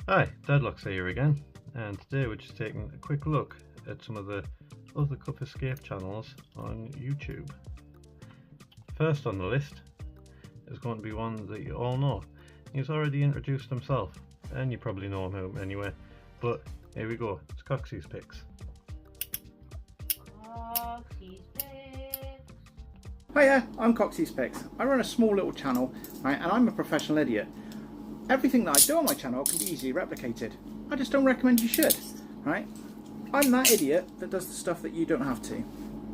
Hi, Deadlock's here again, and today we're just taking a quick look at some of the other cuff escape channels on YouTube. First on the list is going to be one that you all know. He's already introduced himself, and you probably know him anyway, but here we go, it's Coxyspicks. Hiya, I'm Coxyspicks. I run a small little channel, right, and I'm a professional idiot. Everything that I do on my channel can be easily replicated. I just don't recommend you should, right? I'm that idiot that does the stuff that you don't have to.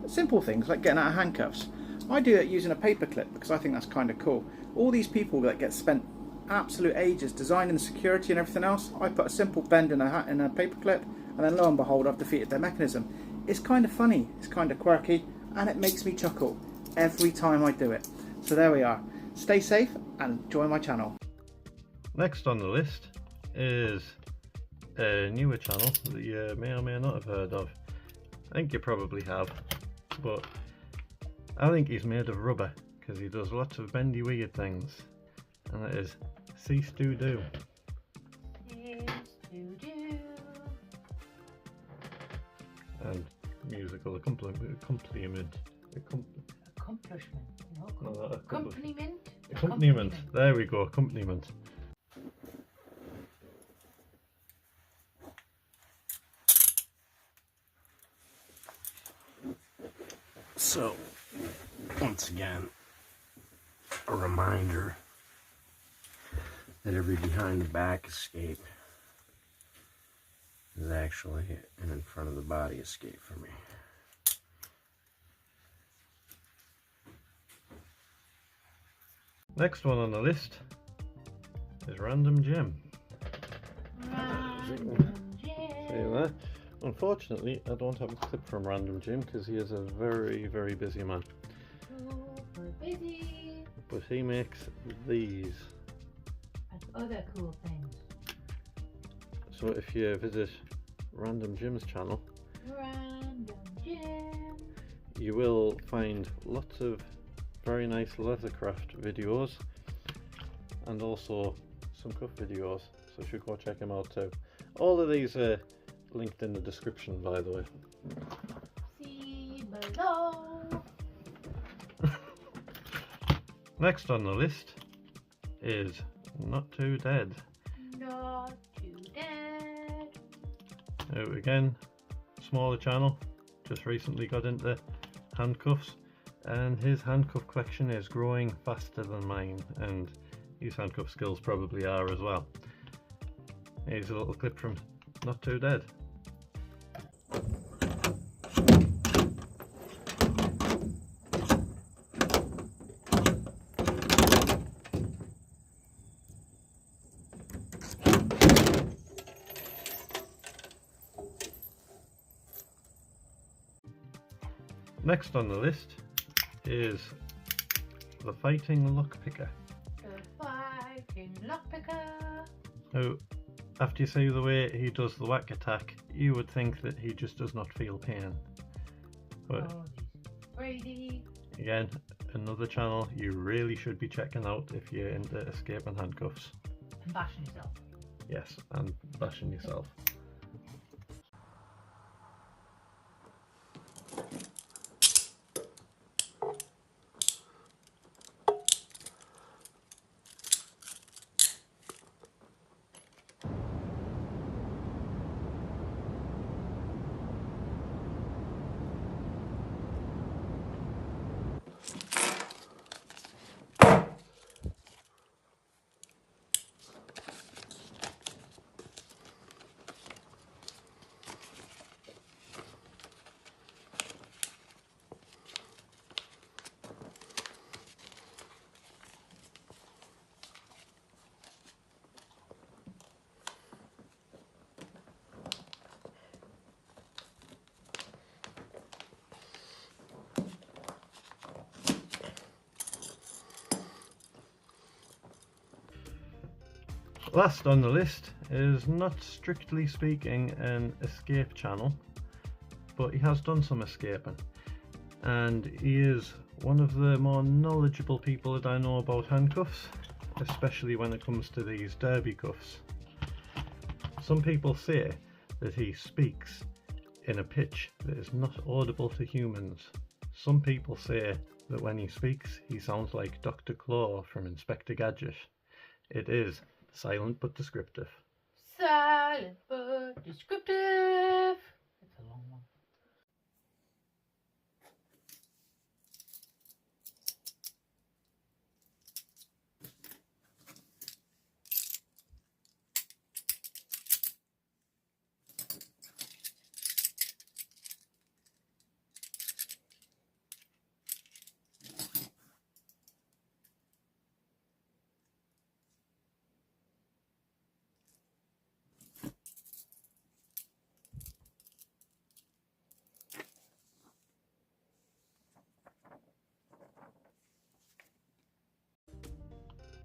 Simple things like getting out of handcuffs. I do it using a paperclip because I think that's kind of cool. All these people that get spent absolute ages designing the security and everything else, I put a simple bend in a paperclip, and then lo and behold, I've defeated their mechanism. It's kind of funny, it's kind of quirky, and it makes me chuckle every time I do it. So there we are. Stay safe and enjoy my channel. Next on the list is a newer channel that you may or may not have heard of. I think you probably have, but I think he's made of rubber because he does lots of bendy weird things, and that is SeeStuDo. And musical accompaniment. There we go, accompaniment. So, once again, a reminder that every behind the back escape is actually an in front of the body escape for me. Next one on the list is RandomJim. See there? Unfortunately, I don't have a clip from RandomJim because he is a very, very busy man. Super busy. But he makes these. And other cool things. So if you visit RandomJim's channel, RandomJim, you will find lots of very nice leathercraft videos and also some cuff videos, so you should go check him out too. All of these are linked in the description, by the way. See below. Next on the list is NotToDead. NotToDead. Now again, smaller channel, just recently got into handcuffs, and his handcuff collection is growing faster than mine, and his handcuff skills probably are as well. Here's a little clip from NotToDead. Next on the list is TheFightingLockpicker. TheFightingLockpicker. Now, after you see the way he does the whack attack, you would think that he just does not feel pain. But Brady. Again, another channel you really should be checking out if you're into escape and handcuffs. And bashing yourself. Yes, and bashing yourself. Last on the list is not strictly speaking an escape channel, but he has done some escaping, and he is one of the more knowledgeable people that I know about handcuffs, especially when it comes to these derby cuffs. Some people say that he speaks in a pitch that is not audible to humans. Some people say that when he speaks, he sounds like Dr. Claw from Inspector Gadget. It is silent but descriptive. Silent but descriptive. It's a long one.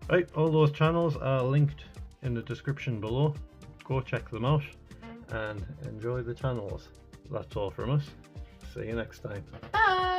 Right, all those channels are linked in the description below. Go check them out and enjoy the channels. That's all from us. See you next time. Bye.